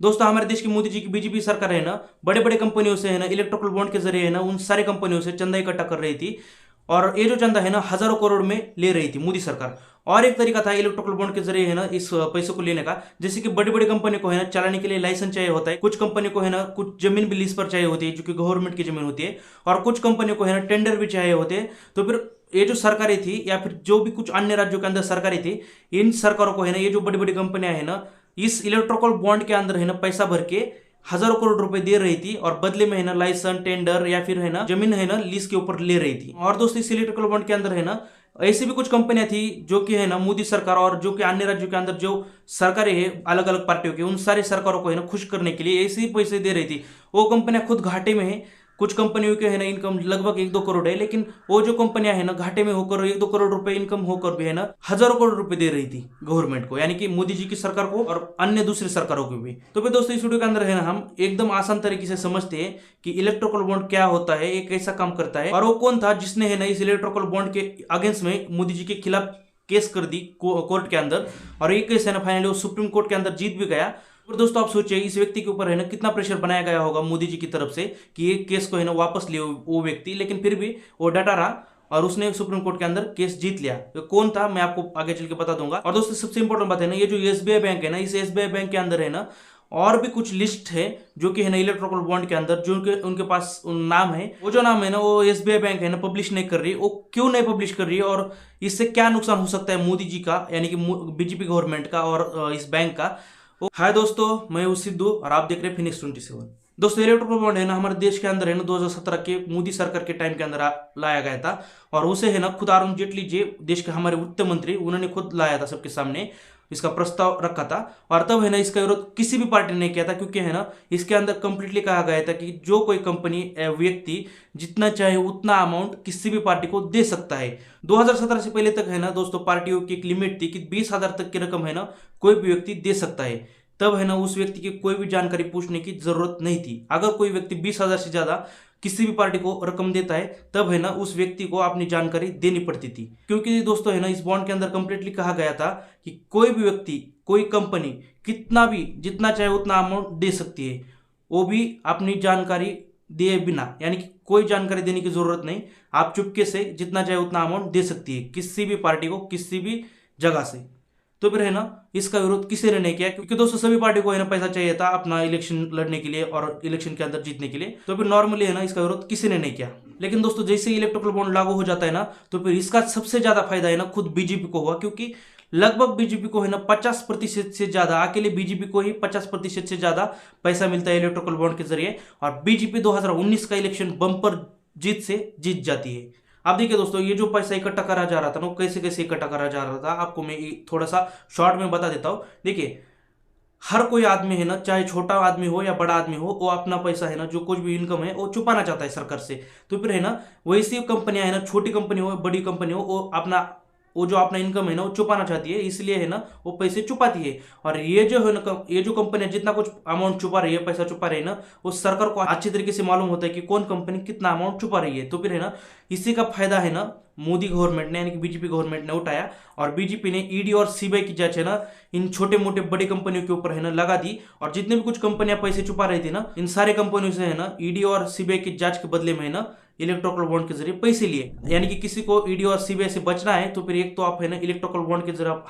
दोस्तों हमारे देश की मोदी जी की बीजेपी सरकार है ना, बड़े बड़े कंपनियों से है ना इलेक्ट्रिकल बॉन्ड के जरिए है ना उन सारी कंपनियों से चंदा इकट्ठा कर रही थी। और ये जो चंदा है ना हजारों करोड़ में ले रही थी मोदी सरकार। और एक तरीका था इलेक्ट्रिकल बॉन्ड के जरिए है ना इस पैसे को लेने का, जैसे कि बड़ी बड़ी कंपनी को है ना चलाने के लिए लाइसेंस चाहिए होता है, कुछ कंपनी को है ना कुछ जमीन भी लीज पर चाहिए होती है जो कि गवर्नमेंट की जमीन होती है, और कुछ कंपनी को है ना टेंडर भी चाहिए होते हैं। तो फिर ये जो सरकारें थी या फिर जो भी कुछ अन्य राज्यों के अंदर सरकारें थी, इन सरकारों को है ना ये जो बड़ी बड़ी कंपनियां है ना इस इलेक्ट्रिकल बॉन्ड के अंदर है ना पैसा भर के हजारों करोड़ रुपए दे रही थी, और बदले में है ना लाइसेंस टेंडर या फिर है ना जमीन है ना लीज के ऊपर ले रही थी। और दोस्तों इस इलेक्ट्रिकल बॉन्ड के अंदर है ना ऐसी भी कुछ कंपनियां थी जो कि है ना मोदी सरकार और जो कि अन्य राज्यों के अंदर जो सरकारें है अलग अलग पार्टियों की, उन सारी सरकारों को है ना खुश करने के लिए ऐसे ही पैसे दे रही थी। वो कंपनियां खुद घाटे में है, कुछ कंपनियों के है ना इनकम लगभग 1-2 करोड़ है, लेकिन वो जो कंपनियां है ना घाटे में होकर 1-2 करोड़ रुपए इनकम होकर भी है ना हजारों करोड़ रुपए दे रही थी गवर्नमेंट को, यानी कि मोदी जी की सरकार को और अन्य दूसरी सरकारों को भी। तो फिर दोस्तों इस वीडियो के अंदर है ना हम एकदम आसान तरीके से समझते हैं कि इलेक्ट्रिकल बॉन्ड क्या होता है, ये कैसा काम करता है, और वो कौन था जिसने है ना इस इलेक्ट्रिकल बॉन्ड के अगेंस्ट में मोदी जी के खिलाफ केस कर दी कोर्ट के अंदर, और ये केस है ना फाइनली वो सुप्रीम कोर्ट के अंदर जीत भी गया। और दोस्तों आप सोचिए इस व्यक्ति के ऊपर है ना कितना प्रेशर बनाया गया होगा मोदी जी की तरफ से कि ये केस को है ना वापस ले वो व्यक्ति, लेकिन फिर भी वो डटा रहा और उसने सुप्रीम कोर्ट के अंदर केस जीत लिया। तो कौन था मैं आपको आगे चल के बता दूंगा। और दोस्तों सबसे इंपॉर्टेंट बात है ना, ये जो एसबीआई बैंक है ना, इस एसबीआई बैंक के अंदर है ना और भी कुछ लिस्ट है जो कि है ना इलेक्ट्रिकल बॉन्ड के अंदर जो उनके पास नाम है, वो जो नाम है ना वो एसबीआई बैंक है ना पब्लिश नहीं कर रही। वो क्यों नहीं पब्लिश कर रही है और इससे क्या नुकसान हो सकता है मोदी जी का, यानी कि बीजेपी गवर्नमेंट का और इस बैंक का। हाय दोस्तों, मैं हूं सिद्धू और आप देख रहे हैं फिनिक्स 27। दोस्तों इलेक्ट्रिकल बॉन्ड है ना हमारे देश के अंदर है ना 2017 के मोदी सरकार के टाइम के अंदर लाया गया था, और उसे है ना खुद अरुण जेटली जी देश के हमारे वित्त मंत्री उन्होंने खुद लाया था, सबके सामने इसका प्रस्ताव रखा था। और तब है ना इसका विरोध किसी भी पार्टी ने किया था, क्योंकि है ना इसके अंदर कंप्लीटली कहा गया था कि जो कोई कंपनी व्यक्ति जितना चाहे उतना अमाउंट किसी भी पार्टी को दे सकता है। 2017 से पहले तक है ना दोस्तों पार्टियों की एक लिमिट थी कि 20,000 तक की रकम है ना कोई भी व्यक्ति दे सकता है। तब है ना उस व्यक्ति की कोई भी जानकारी पूछने की जरूरत नहीं थी। अगर कोई व्यक्ति 20,000 से ज्यादा किसी भी पार्टी को रकम देता है तब है ना उस व्यक्ति को अपनी जानकारी देनी पड़ती थी, क्योंकि दोस्तों है ना इस बॉन्ड के अंदर कंप्लीटली कहा गया था कि कोई भी व्यक्ति कोई कंपनी कितना भी जितना चाहे उतना अमाउंट दे सकती है, वो भी अपनी जानकारी दिए बिना, यानी कि कोई जानकारी देने की जरूरत नहीं, आप चुपके से जितना चाहे उतना अमाउंट दे सकती है किसी भी पार्टी को किसी भी जगह से। तो फिर है ना इसका विरोध किसी ने नहीं किया, क्योंकि दोस्तों सभी पार्टी को है ना पैसा चाहिए था अपना इलेक्शन लड़ने के लिए और इलेक्शन के अंदर जीतने के लिए। तो फिर नॉर्मली है ना इसका विरोध किसी ने नहीं किया। लेकिन दोस्तों जैसे ही इलेक्ट्रिकल बॉन्ड लागू हो जाता है ना तो फिर इसका सबसे ज्यादा फायदा है ना खुद बीजेपी को हुआ, क्योंकि लगभग बीजेपी को है ना 50% से ज्यादा, अकेले बीजेपी को ही 50% से ज्यादा पैसा मिलता है इलेक्ट्रिकल बॉन्ड के जरिए, और बीजेपी 2019 का इलेक्शन बम्पर जीत से जीत जाती है। अब देखिए दोस्तों ये जो पैसा इकट्ठा करा जा रहा था ना, कैसे कैसे इकट्ठा करा जा रहा था आपको मैं थोड़ा सा शॉर्ट में बता देता हूँ। देखिए हर कोई आदमी है ना, चाहे छोटा आदमी हो या बड़ा आदमी हो, वो अपना पैसा है ना जो कुछ भी इनकम है वो छुपाना चाहता है सरकार से। तो फिर है ना वैसी कंपनियां है ना, छोटी कंपनी हो बड़ी कंपनी हो, वो जो अपना इनकम है ना वो छुपाना चाहती है, इसलिए है ना वो पैसे छुपाती है। और ये जो है ना ये जो कंपनियां जितना कुछ अमाउंट छुपा रही है, पैसा छुपा रही है ना, वो सरकार को अच्छी तरीके से मालूम होता है कि कौन कंपनी कितना अमाउंट छुपा रही है। तो फिर है ना इसी का फायदा है ना मोदी गवर्नमेंट ने, यानी कि बीजेपी गवर्नमेंट ने उठाया, और बीजेपी ने ईडी और सीबीआई की जांच है ना इन छोटे मोटे बड़ी कंपनियों के ऊपर है ना लगा दी। और जितने भी कुछ कंपनियां पैसे छुपा रही थी ना, इन सारे कंपनियों से है ना ईडी और सीबीआई की जांच के बदले में है ना इलेक्ट्रिकल बॉन्ड के जरिए पैसे लिए। यानी कि किसी को ईडी और सीबीआई से बचना है तो फिर एक तो आप है ना इलेक्ट्रिकल बॉन्ड के जरिए आप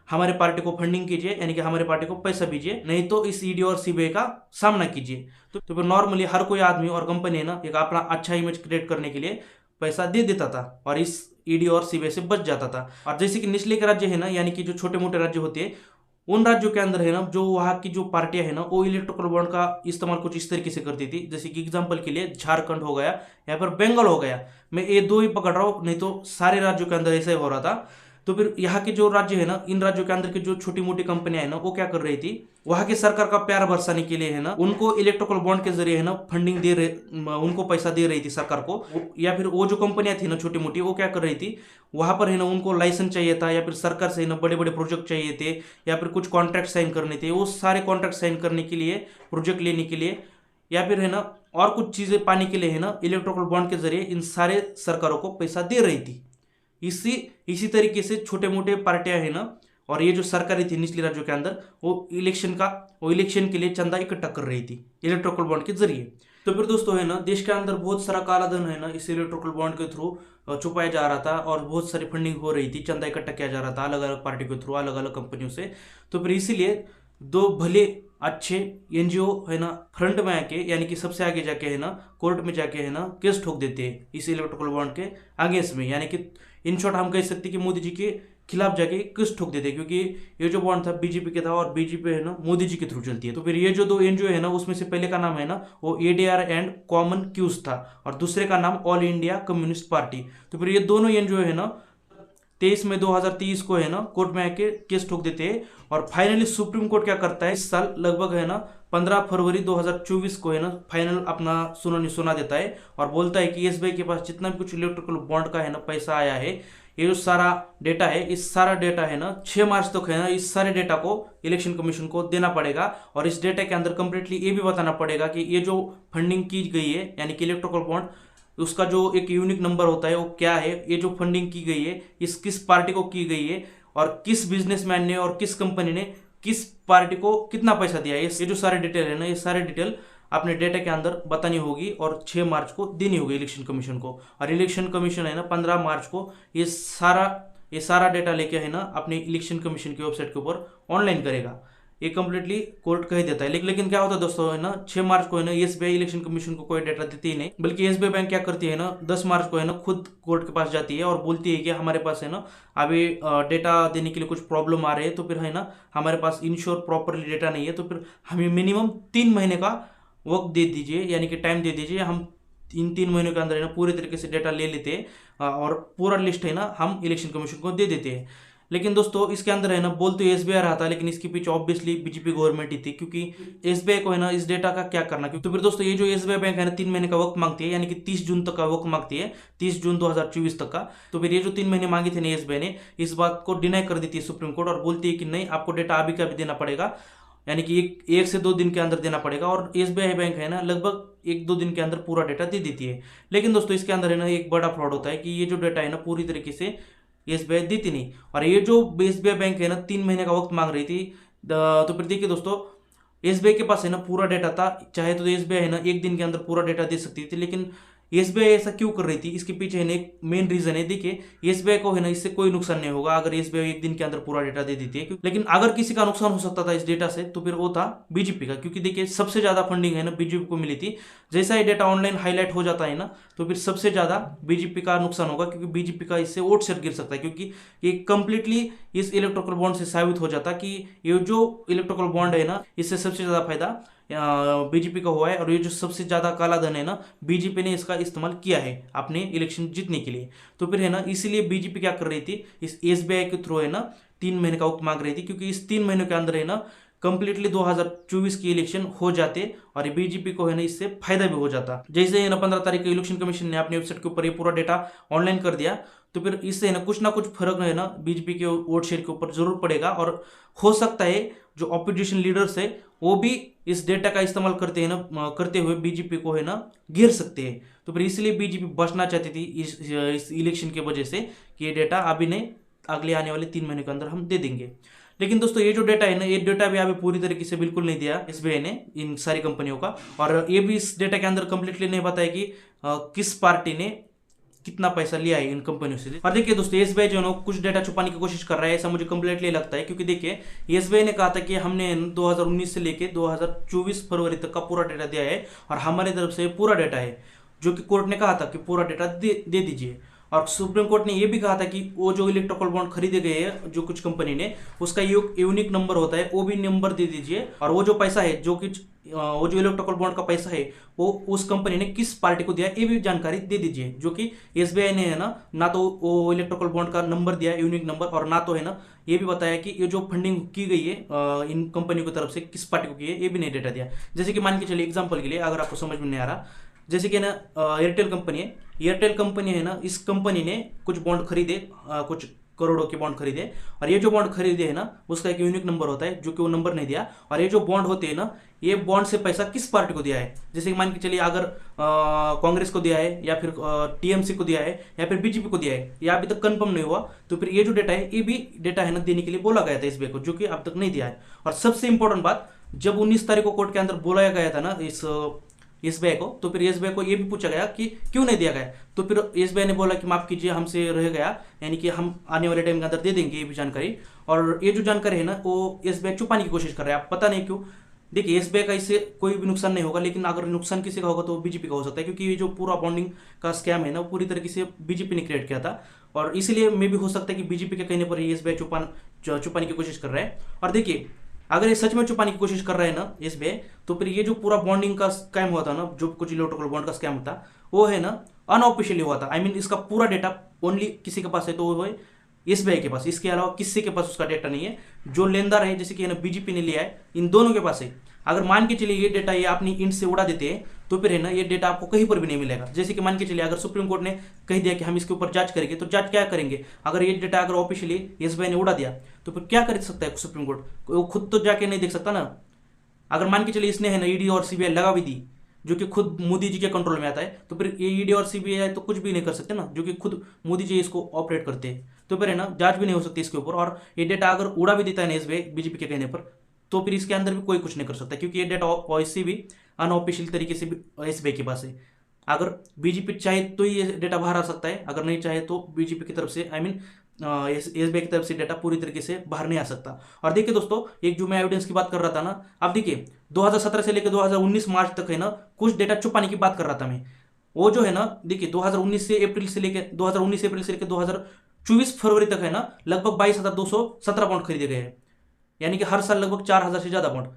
हमारे पार्टी को फंडिंग कीजिए, यानी कि हमारे पार्टी को पैसा दीजिए, नहीं तो इस ईडी और सीबीआई का सामना कीजिए। तो फिर नॉर्मली हर कोई आदमी और कंपनी है ना एक अपना अच्छा इमेज क्रिएट करने के लिए पैसा दे देता था और इस ईडी और सीबीआई से बच जाता था। और जैसे कि निचले के राज्य है ना, यानी कि जो छोटे मोटे राज्य होते हैं, उन राज्यों के अंदर है ना जो वहाँ की जो पार्टियां है ना वो इलेक्ट्रिकल बॉन्ड का इस्तेमाल कुछ इस तरीके से करती थी। जैसे कि एग्जांपल के लिए झारखंड हो गया या फिर बंगाल हो गया, मैं ये दो ही पकड़ रहा हूँ, नहीं तो सारे राज्यों के अंदर ऐसा ही हो रहा था। तो फिर यहाँ के जो राज्य है ना, इन राज्यों के अंदर की जो छोटी मोटी कंपनियां है ना वो क्या कर रही थी, वहां की सरकार का प्यार बरसाने के लिए है ना उनको इलेक्ट्रिकल बॉन्ड के जरिए है ना फंडिंग दे रहे, उनको पैसा दे रही थी सरकार को। या फिर वो जो कंपनियां थी ना छोटी मोटी, वो क्या कर रही थी, वहां पर है ना उनको लाइसेंस चाहिए था या फिर सरकार से है ना बड़े बड़े प्रोजेक्ट चाहिए थे या फिर कुछ कॉन्ट्रैक्ट साइन करने थे। वो सारे कॉन्ट्रैक्ट साइन करने के लिए, प्रोजेक्ट लेने के लिए या फिर है ना और कुछ चीजें पाने के लिए है ना इलेक्ट्रिकल बॉन्ड के जरिए इन सारे सरकारों को पैसा दे रही थी। इसी इसी तरीके से छोटे मोटे पार्टियां है ना और ये जो सरकारें थी निचली राज्यों के अंदर वो इलेक्शन के लिए चंदा इकट्ठा कर रही थी इलेक्ट्रोकल बॉन्ड के जरिए। तो फिर दोस्तों है ना, देश के अंदर बहुत सारा काला धन है ना इस इलेक्ट्रोकल बॉन्ड के थ्रू छुपाया जा रहा था और बहुत सारी फंडिंग हो रही थी, चंदा इकट्ठा किया जा रहा था अलग अलग पार्टी के थ्रू, अलग अलग कंपनियों से। तो फिर इसीलिए दो भले अच्छे एनजीओ है ना फ्रंट में आके, यानी कि सबसे आगे जाके है ना कोर्ट में जाके है ना केस ठोक देते हैं इस इलेक्ट्रोकल बॉन्ड के अगेंस्ट में, यानी कि इन शॉर्ट हम कह सकते हैं कि मोदी जी के खिलाफ जाके केस ठोक देते हैं, क्योंकि ये जो बॉन्ड था बीजेपी के था और बीजेपी है ना मोदी जी के थ्रू चलती है। तो फिर ये जो दो एनजीओ है ना उसमें से पहले का नाम है ना वो एडीआर एंड कॉमन क्यूज था और दूसरे का नाम ऑल इंडिया कम्युनिस्ट पार्टी। तो फिर ये दोनों एनजीओ है ना 23 मई 2023 को है ना कोर्ट में आके केस ठोक देते हैं और फाइनली सुप्रीम कोर्ट क्या करता है इस साल लगभग है ना 15 फरवरी 2024 को है ना फाइनल अपना सुनानी सुना देता है और बोलता है कि एसबीआई के पास जितना भी कुछ इलेक्ट्रिकल बॉन्ड का है ना पैसा आया है, ये जो सारा डेटा है, इस सारा डेटा है ना 6 मार्च तक है ना इस सारे डेटा को इलेक्शन कमीशन को देना पड़ेगा और इस डेटा के अंदर कंप्लीटली ये भी बताना पड़ेगा कि ये जो फंडिंग की गई है यानी कि इलेक्ट्रिकल बॉन्ड उसका जो एक यूनिक नंबर होता है वो क्या है, ये जो फंडिंग की गई है इस किस पार्टी को की गई है और किस बिजनेसमैन ने और किस कंपनी ने किस पार्टी को कितना पैसा दिया है, ये जो सारे डिटेल है ना ये सारे डिटेल अपने डेटा के अंदर बतानी होगी और 6 मार्च को देनी होगी इलेक्शन कमीशन को। और इलेक्शन कमीशन है ना 15 मार्च को ये सारा डेटा लेके है ना अपने इलेक्शन कमीशन की वेबसाइट के ऊपर ऑनलाइन करेगा। ये कंप्लीटली कोर्ट कह देता है। लेकिन क्या होता है दोस्तों है ना 6 मार्च को है ना एसबीआई इलेक्शन कमीशन को कोई डेटा देती ही नहीं, बल्कि एसबीआई बैंक क्या करती है ना 10 मार्च को है ना खुद कोर्ट के पास जाती है और बोलती है कि हमारे पास है ना अभी डेटा देने के लिए कुछ प्रॉब्लम आ रहे हैं, तो फिर है ना हमारे पास इंश्योर प्रॉपरली डेटा नहीं है, तो फिर हमें मिनिमम 3 महीने का वक्त दे दीजिए, यानी कि टाइम दे दीजिए। हम इन 3 महीनों के अंदर है ना पूरे तरीके से डेटा ले लेते हैं और पूरा लिस्ट है ना हम इलेक्शन कमीशन को दे देते हैं। लेकिन दोस्तों इसके अंदर है ना बोल तो एसबीआई रहा था, लेकिन इसके पीछे ऑब्वियसली बीजेपी गवर्नमेंट ही थी, क्योंकि एसबीआई को है ना इस डेटा का क्या करना। तो फिर दोस्तों ये जो एसबीआई बैंक है ना 3 महीने का वक्त मांगती है, यानी कि 30 जून तक का वक्त मांगती है, 30 जून 2024 तक का। तो फिर ये जो 3 महीने मांगे थे ना एसबीआई ने इस बात को डिनाई कर देती है सुप्रीम कोर्ट और बोलती है कि नहीं, आपको डेटा अभी का भी देना पड़ेगा, यानी कि एक से 2 दिन के अंदर देना पड़ेगा। और एसबीआई बैंक है ना लगभग 1-2 दिन के अंदर पूरा डेटा दे देती है। लेकिन दोस्तों इसके अंदर है ना एक बड़ा फ्रॉड होता है कि ये जो डेटा है ना पूरी तरीके से एसबीआई देती नहीं, और ये जो एसबीआई बैंक है ना 3 महीने का वक्त मांग रही थी। तो फिर देखिए दोस्तों एसबीआई के पास है ना पूरा डेटा था, चाहे तो एसबीआई है ना 1 दिन के अंदर पूरा डेटा दे सकती थी, लेकिन एसबीआई ऐसा क्यों कर रही थी, इसके पीछे है ना एक मेन रीजन है। देखिए एसबीआई को है ना इससे कोई नुकसान नहीं होगा अगर एसबीआई 1 दिन के अंदर पूरा डेटा दे देती है, लेकिन अगर किसी का नुकसान हो सकता था इस डेटा से तो फिर वो था बीजेपी का, क्योंकि देखिए सबसे ज्यादा फंडिंग है ना बीजेपी को मिली थी। जैसा ये डेटा ऑनलाइन हाईलाइट हो जाता है ना तो फिर सबसे ज्यादा बीजेपी का नुकसान होगा, क्योंकि बीजेपी का इससे वोट शेयर गिर सकता है, क्योंकि ये कंप्लीटली इस इलेक्ट्रोकल बॉन्ड से साबित हो जाता कि ये जो इलेक्ट्रोकल बॉन्ड है ना इससे सबसे ज्यादा फायदा बीजेपी का हुआ है और ये जो सबसे ज्यादा काला धन है ना बीजेपी ने इसका इस्तेमाल किया है अपने इलेक्शन जीतने के लिए। तो फिर है ना इसीलिए बीजेपी क्या कर रही थी, इस एसबीआई के थ्रू है ना 3 महीने का वक्त मांग रही थी, क्योंकि इस 3 महीनों के अंदर है ना कंप्लीटली 2024 की इलेक्शन हो जाते और बीजेपी को है ना इससे फायदा भी हो जाता। जैसे है ना 15 तारीख को इलेक्शन कमीशन ने अपनी वेबसाइट के ऊपर ये पूरा डेटा ऑनलाइन कर दिया, तो फिर इससे है ना कुछ फर्क है ना बीजेपी के वोट शेयर के ऊपर जरूर पड़ेगा और हो सकता है जो ऑपोजिशन लीडर्स है वो भी इस डेटा का इस्तेमाल करते हुए बीजेपी को है ना घेर सकते हैं। तो फिर इसलिए बीजेपी बचना चाहती थी इस इलेक्शन की वजह से कि ये डेटा अभी नहीं, अगले आने वाले 3 महीने के अंदर हम दे देंगे। लेकिन दोस्तों ये जो डेटा है ना ये डेटा भी अभी पूरी तरीके से बिल्कुल नहीं दिया एसबीआई ने इन सारी कंपनियों का, और ये भी इस डेटा के अंदर कंप्लीटली नहीं बताया कि किस पार्टी ने कितना पैसा लिया है इन कंपनियों से। और देखिए दोस्तों एसबीआई जो है कुछ डेटा छुपाने की कोशिश कर रहा है, ऐसा मुझे कंप्लीटली लगता है, क्योंकि देखिए एसबीआई ने कहा था कि हमने 2019 से लेके 2024 फरवरी तक का पूरा डेटा दिया है और हमारी तरफ से पूरा डेटा है, जो कि कोर्ट ने कहा था कि पूरा डेटा दे दीजिए। और सुप्रीम कोर्ट ने यह भी कहा था कि वो जो इलेक्ट्रिकल बॉन्ड खरीदे गए हैं जो कुछ कंपनी ने उसका यूनिक नंबर होता है वो भी नंबर दे दीजिए, और वो जो पैसा है वो जो इलेक्ट्रिकल बॉन्ड का पैसा है वो उस कंपनी ने किस पार्टी को दिया ये भी जानकारी दे दीजिए, जो कि एसबीआई ने है ना तो वो इलेक्ट्रिकल बॉन्ड का नंबर दिया यूनिक नंबर, और ना तो है ना ये भी बताया कि ये जो फंडिंग की गई है इन कंपनियों की तरफ से किस पार्टी को की है ये भी नहीं डेटा दिया। जैसे कि मान के चलिए एग्जाम्पल के लिए अगर आपको समझ में नहीं आ रहा, जैसे कि ना एयरटेल कंपनी है ना इस कंपनी ने कुछ बॉन्ड खरीदे कुछ करोड़ों के बॉन्ड खरीदे, और ये जो बॉन्ड खरीदे है ना उसका एक यूनिक नंबर होता है जो कि वो नंबर नहीं दिया। और ये जो बॉन्ड होते हैं ना, ये बॉन्ड से पैसा किस पार्टी को दिया है, जैसे कि मान के चलिए अगर कांग्रेस को दिया है या फिर टीएमसी को दिया है या फिर बीजेपी को दिया है, या अभी तक कंफर्म नहीं हुआ, तो फिर ये जो डेटा है ये भी डेटा है ना देने के लिए बोला गया था एसबीआई को, जो कि अब तक नहीं दिया है। और सबसे इंपॉर्टेंट बात, जब 19 तारीख को कोर्ट के अंदर बुलाया गया था ना इस एसबीआई को, तो फिर एसबीआई को ये भी पूछा गया कि क्यों नहीं दिया गया, तो फिर एसबीआई ने बोला कि माफ कीजिए हमसे रह गया, यानी कि हम आने वाले टाइम के अंदर दे देंगे ये भी जानकारी। और ये जो जानकारी है ना वो एसबीआई छुपाने की कोशिश कर रहा है, आप पता नहीं क्यों। देखिए एसबीआई का इससे कोई भी नुकसान नहीं होगा, लेकिन अगर नुकसान किसी का होगा तो बीजेपी का हो सकता है, क्योंकि ये जो पूरा बॉन्डिंग का स्कैम है ना वो पूरी तरीके से बीजेपी ने क्रिएट किया था, और इसीलिए मे भी हो सकता है कि बीजेपी के कहने पर एसबीआई छुपाने की कोशिश कर रहा है। और देखिए अगर ये सच में छुपाने की कोशिश कर रहा है ना एसबीआई, तो फिर ये जो पूरा बॉन्डिंग का स्कैम हुआ था ना, जो कुछ इलेक्ट्रिकल बॉन्ड का स्कैम था, वो है ना अनऑफिशियली हुआ था। आई मीन इसका पूरा डेटा ओनली किसी के पास है तो वो है एसबीआई के पास, इसके अलावा किसी के पास उसका डेटा नहीं है। जो लेनदार है जैसे कि ना बीजेपी ने लिया है, इन दोनों के पास है। अगर मान के चलिए ये डेटा ये अपनी इंट से उड़ा देते हैं तो फिर है ना ये डेटा आपको कहीं पर भी नहीं मिलेगा। जैसे कि मान के चलिए अगर सुप्रीम कोर्ट ने कह दिया कि हम इसके ऊपर जांच करेंगे, तो जांच क्या करेंगे, अगर ये डेटा अगर ऑफिशियली एसबीआई ने उड़ा दिया तो फिर क्या कर सकता है सुप्रीम कोर्ट, वो खुद तो जाके नहीं देख सकता ना। अगर मान के चलिए इसने है ना ईडी और सीबीआई लगा भी दी, जो कि खुद मोदी जी के कंट्रोल में आता है, तो फिर ये ईडी और सीबीआई तो कुछ भी नहीं कर सकते ना, जो कि खुद मोदी जी इसको ऑपरेट करते हैं, तो फिर है ना जांच भी नहीं हो सकती इसके ऊपर। और ये डेटा अगर उड़ा भी देता है ना एसबीआई बीजेपी के कहने पर, तो फिर इसके अंदर भी कोई कुछ नहीं कर सकता, क्योंकि ये डेटा वैसे भी अनऑफिशियल तरीके से एसबीआई के पास है। अगर बीजेपी चाहे तो ये डेटा बाहर आ सकता है, अगर नहीं चाहे तो बीजेपी की तरफ से आई मीन एसबीआई की तरफ से डेटा पूरी तरीके से बाहर नहीं आ सकता। और देखिए दोस्तों, एक जो मैं एविडेंस की बात कर रहा था ना, अब देखिए 2017 से लेकर 2019 मार्च तक है ना कुछ डेटा छुपाने की बात कर रहा था मैं, वो जो है ना देखिए 2019 से अप्रैल से लेकर 2019 अप्रैल से लेकर 2024 फरवरी तक है ना लगभग 22,217 बॉन्ड खरीदे गए हैं, यानी कि हर साल लगभग 4,000 से ज्यादा बॉन्ड।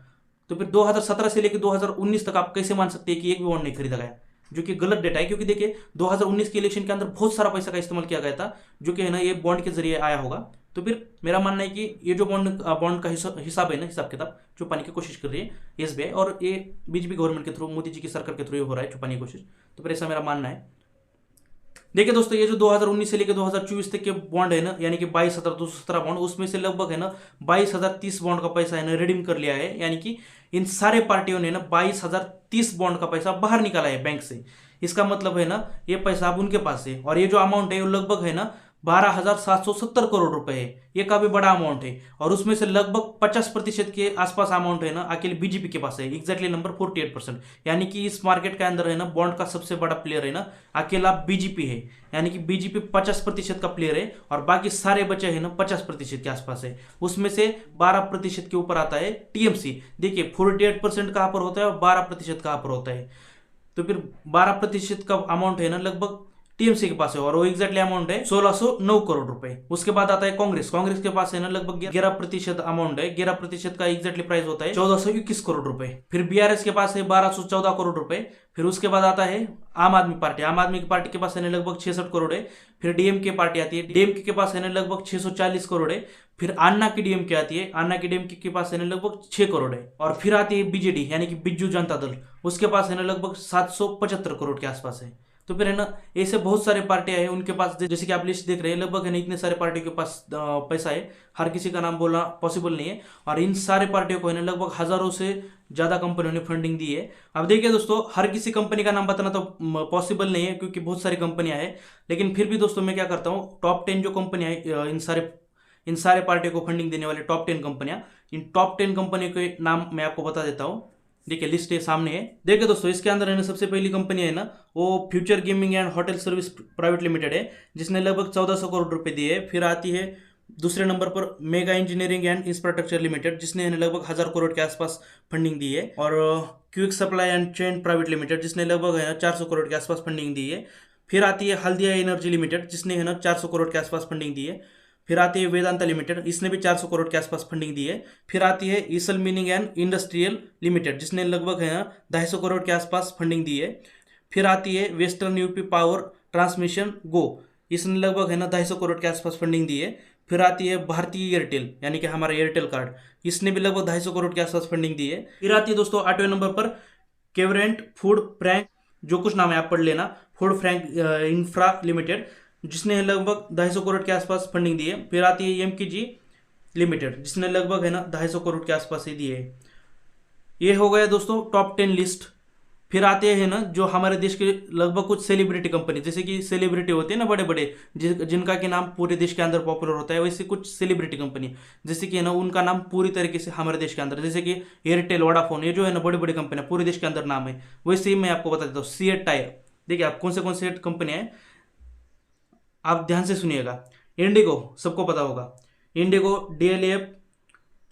तो फिर 2017 से लेकर 2019 तक आप कैसे मान सकते हैं कि एक भी बॉन्ड नहीं खरीदा गया, जो कि गलत डेटा है। क्योंकि देखिए 2019 के इलेक्शन के अंदर बहुत सारा पैसा का इस्तेमाल किया गया था, जो कि है ना ये बॉन्ड के जरिए आया होगा। तो फिर मेरा मानना है कि ये जो बॉन्ड का हिसाब है ना, हिसाब किताब छुपाने की कोशिश कर रही है एसबीआई, और ये बीजेपी गवर्नमेंट के थ्रू, मोदी जी की सरकार के थ्रू हो रहा है छुपाने की कोशिश। तो फिर ऐसा मेरा मानना है। देखिए दोस्तों, ये जो 2019 से लेकर 2024 तक के बॉन्ड है ना, यानी कि 22,217 बॉन्ड, उसमें से लगभग है ना 22,030 बॉन्ड का पैसा है ना रिडीम कर लिया है, यानी कि इन सारे पार्टियों ने ना 22,030 बॉन्ड का पैसा बाहर निकाला है बैंक से। इसका मतलब है ना ये पैसा अब उनके पास है, और ये जो अमाउंट है वो लगभग है ना 12,770 करोड़ रुपए है। ये काफी बड़ा अमाउंट है, और उसमें से लगभग 50% के आसपास अमाउंट है ना अकेले बीजेपी के पास है, एग्जैक्टली नंबर 48%। यानी कि इस मार्केट के अंदर है ना बॉन्ड का सबसे बड़ा प्लेयर है ना अकेला बीजेपी है, यानी कि बीजेपी 50% का प्लेयर है, और बाकी सारे बचे है ना 50% के आसपास है। उसमें से 12% के ऊपर आता है टीएमसी। देखिए 48% कहां पर होता है और 12% कहां पर होता है, तो फिर 12% का अमाउंट है ना लगभग टीएमसी के पास है, और वो एग्जैक्टली अमाउंट है 1609 करोड़ रुपए। उसके बाद आता है कांग्रेस के पास है ना लगभग 11% अमाउंट है, 11% का एग्जैक्टली प्राइस होता है 1421 करोड़ रुपए। फिर बीआरएस के पास है 1214 करोड़ रुपए। फिर उसके बाद आता है आम आदमी पार्टी के पास है ना लगभग 66 करोड़ है। फिर डीएमके पार्टी आती है, डीएमके के पास है ना लगभग 640 करोड़ है। फिर अन्ना की डीएमके आती है, अन्ना की डीएमके के पास है ना लगभग 6 करोड़ है। और फिर आती है बीजेडी यानी कि बिज्जू जनता दल, उसके पास है ना लगभग 775 करोड़ के आसपास है। तो फिर है ना ऐसे बहुत सारे पार्टियां हैं उनके पास, जैसे कि आप लिस्ट देख रहे हैं, लगभग है ना इतने सारे पार्टियों के पास पैसा है, हर किसी का नाम बोलना पॉसिबल नहीं है। और इन सारे पार्टियों को है ना लगभग हजारों से ज्यादा कंपनियों ने फंडिंग दी है। अब देखिए दोस्तों, हर किसी कंपनी का नाम बताना तो पॉसिबल नहीं है, क्योंकि बहुत सारी कंपनियां हैं। लेकिन फिर भी दोस्तों मैं क्या करता हूँ, टॉप 10 जो कंपनियां हैं इन सारे पार्टियों को फंडिंग देने वाले टॉप 10 कंपनियां, इन टॉप 10 कंपनियों के नाम मैं आपको बता देता हूँ। देखिए लिस्ट है सामने है, देखिए दोस्तों, इसके अंदर है ना सबसे पहली कंपनी है ना वो future gaming and hotel service private limited है, जिसने लगभग 1400 करोड़ रुपए दिए। फिर आती है दूसरे नंबर पर mega engineering and infrastructure limited, जिसने लगभग 1000 करोड़ के आसपास फंडिंग दी है। और quick supply and chain private limited, जिसने लगभग है ना 400 करोड़ के आसपास फंडिंग दी है। फिर आती है हल्दिया एनर्जी लिमिटेड, जिसने है ना 400 करोड़ के आसपास फंडिंग दी है। फिर आती है वेदांता लिमिटेड, इसने भी 400 करोड़ के आसपास फंडिंग दी है। फिर आती है ईसल मीनिंग एंड इंडस्ट्रियल लिमिटेड, जिसने लगभग है 250 करोड़ के आसपास फंडिंग दी है। फिर आती है वेस्टर्न यूपी पावर ट्रांसमिशन गो, इसने लगभग है ना 250 करोड़ के आसपास फंडिंग दी है। फिर आती है भारतीय एयरटेल, यानी कि हमारा एयरटेल कार्ड, इसने भी लगभग 250 करोड़ के आसपास फंडिंग दी है। फिर आती है दोस्तों 8वें नंबर पर केवरेंट फूड फ्रैंक, जो कुछ नाम है आप पढ़ लेना, फूड फ्रैंक इंफ्रा लिमिटेड, जिसने लगभग 250 करोड़ के आसपास फंडिंग दी है। फिर आती है एमकेजी लिमिटेड, जिसने लगभग 250 करोड़ के आसपास ही दिए है। ये हो गया दोस्तों टॉप 10 लिस्ट। फिर आते हैं जो हमारे देश के लगभग कुछ सेलिब्रिटी कंपनी, जैसे कि सेलिब्रिटी होते हैं ना बड़े बड़े, जिनका के नाम पूरे देश के अंदर पॉपुलर होता है, वैसे कुछ सेलिब्रिटी कंपनी जैसे कि उनका नाम पूरी तरीके से हमारे देश के अंदर, जैसे कि एयरटेल, वोडाफोन, ये जो है बड़ी बड़ी कंपनियां पूरे देश के अंदर नाम है। वैसे ही मैं आपको बता देता हूँ सीएट टायर। देखिए आप कौन से कंपनियां हैं, आप ध्यान से सुनिएगा। इंडिगो सबको पता होगा, इंडिगो, डीएलएफ,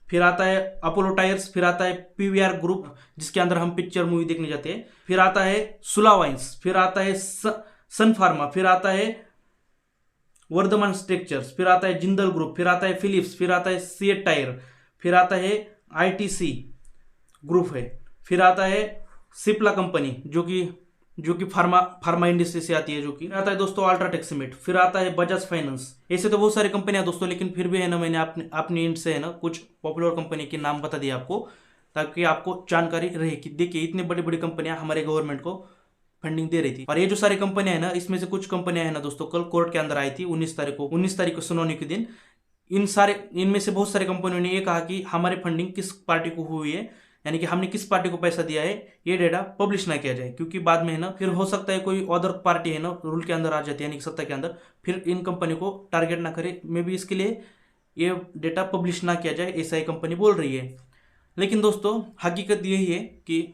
फिर आता है अपोलो टायर्स, फिर आता है पीवीआर ग्रुप जिसके अंदर हम पिक्चर मूवी देखने जाते हैं, फिर आता है सुला वाइन्स, फिर आता है सन फार्मा, फिर आता है वर्धमान स्ट्रक्चर्स, फिर आता है जिंदल ग्रुप, फिर आता है फिलिप्स, फिर आता है सीएट टायर, फिर आता है आईटीसी ग्रुप है, फिर आता है सिप्ला कंपनी जो कि फार्मा इंडस्ट्री से आती है, जो कि आता है दोस्तों अल्ट्राटेक सीमेंट, फिर आता है बजाज फाइनेंस। ऐसे तो बहुत सारी कंपनियां दोस्तों, लेकिन फिर भी मैंने अपनी इंड से कुछ पॉपुलर कंपनी के नाम बता दिए आपको, ताकि आपको जानकारी रहे कि देखिए इतनी बड़ी बड़ी कंपनियां हमारे गवर्नमेंट को फंडिंग दे रही थी। और ये जो सारी कंपनियां है इसमें से कुछ कंपनियां है दोस्तों कल कोर्ट के अंदर आई थी 19 तारीख को सुनवाई के दिन। इनमें से बहुत सारी कंपनियों ने ये कहा कि हमारी फंडिंग किस पार्टी को हुई है, यानी कि हमने किस पार्टी को पैसा दिया है, ये डेटा पब्लिश ना किया जाए, क्योंकि बाद में फिर हो सकता है कोई अदर पार्टी है रूल के अंदर आ जाती है, यानी कि सत्ता के अंदर, फिर इन कंपनी को टारगेट ना करे। मे भी इसके लिए ये डेटा पब्लिश ना किया जाए, ऐसा ही कंपनी बोल रही है। लेकिन दोस्तों हकीकत यही है कि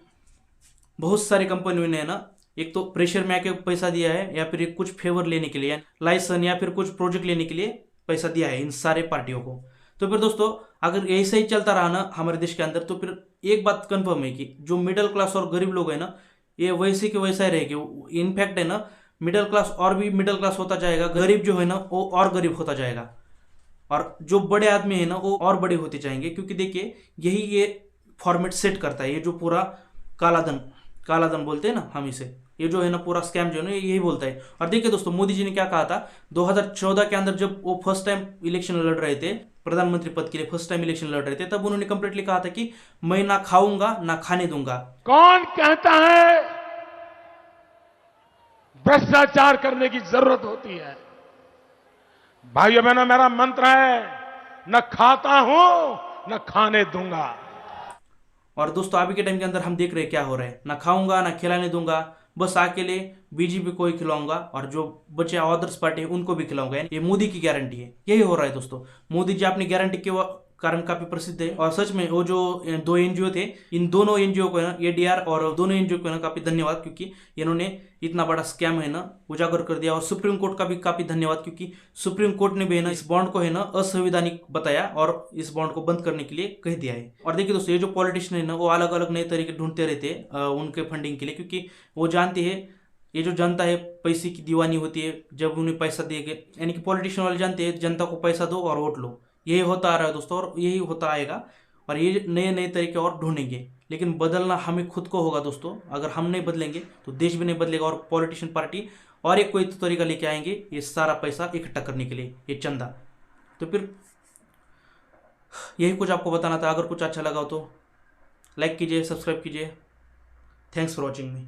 बहुत सारी कंपनियों ने एक तो प्रेशर में आके पैसा दिया है, या फिर कुछ फेवर लेने के लिए, लाइसेंस या फिर कुछ प्रोजेक्ट लेने के लिए पैसा दिया है इन सारे पार्टियों को। तो फिर दोस्तों अगर ऐसा ही चलता रहा हमारे देश के अंदर, तो फिर एक बात कंफर्म है कि जो मिडिल क्लास और गरीब लोग है ये वैसे के वैसा ही रहेंगे। इनफैक्ट है मिडिल क्लास और भी मिडिल क्लास होता जाएगा, गरीब जो है वो और गरीब होता जाएगा, और जो बड़े आदमी है वो और बड़े होते जाएंगे। क्योंकि देखिए यही ये फॉर्मेट सेट करता है, ये जो पूरा कालाधन बोलते हैं हम इसे, ये जो है पूरा स्कैम जो है यही बोलता है। और देखिए दोस्तों मोदी जी ने क्या कहा था 2014 के अंदर, जब वो फर्स्ट टाइम इलेक्शन लड़ रहे थे, प्रधानमंत्री पद के लिए फर्स्ट टाइम इलेक्शन लड़ रहे थे, तब उन्होंने कंप्लीटली कहा था कि मैं ना खाऊंगा ना खाने दूंगा। कौन कहता है भ्रष्टाचार करने की जरूरत होती है? भाइयों बहनों, मेरा मंत्र है, न खाता हूं न खाने दूंगा। और दोस्तों अभी के टाइम के अंदर हम देख रहे हैं क्या हो रहा है, ना खाऊंगा ना खिलाने दूंगा, बस अकेले बीजेपी को ही खिलाऊंगा, और जो बचे अदर्स पार्टी है उनको भी खिलाऊंगा। ये मोदी की गारंटी है, यही हो रहा है दोस्तों। मोदी जी अपनी गारंटी के कारण काफी प्रसिद्ध है। और सच में वो जो 2 एनजीओ थे, इन दोनों एनजीओ को एडीआर और दोनों एनजीओ को काफी धन्यवाद, क्योंकि इन्होंने इतना बड़ा स्कैम है उजागर कर दिया। और सुप्रीम कोर्ट का भी काफी धन्यवाद, क्योंकि सुप्रीम कोर्ट ने भी इस बॉन्ड को असंवैधानिक बताया और इस बॉन्ड को बंद करने के लिए कह दिया है। और देखिए दोस्तों ये जो पॉलिटिशियन है वो अलग अलग नए तरीके ढूंढते रहते हैं उनके फंडिंग के लिए, क्योंकि वो जानते हैं ये जो जनता है पैसे की दीवानी होती है जब उन्हें पैसा देंगे, यानी कि पॉलिटिशियन वाले जानते हैं जनता को पैसा दो और वोट लो। यही होता आ रहा है दोस्तों, और यही होता आएगा, और ये नए नए तरीके और ढूंढेंगे। लेकिन बदलना हमें खुद को होगा दोस्तों। अगर हम नहीं बदलेंगे तो देश भी नहीं बदलेगा, और पॉलिटिशियन पार्टी और एक कोई तो तरीका लेके आएंगे ये सारा पैसा इकट्ठा करने के लिए, ये चंदा। तो फिर यही कुछ आपको बताना था। अगर कुछ अच्छा लगा हो तो लाइक कीजिए, सब्सक्राइब कीजिए। Thanks for watching me.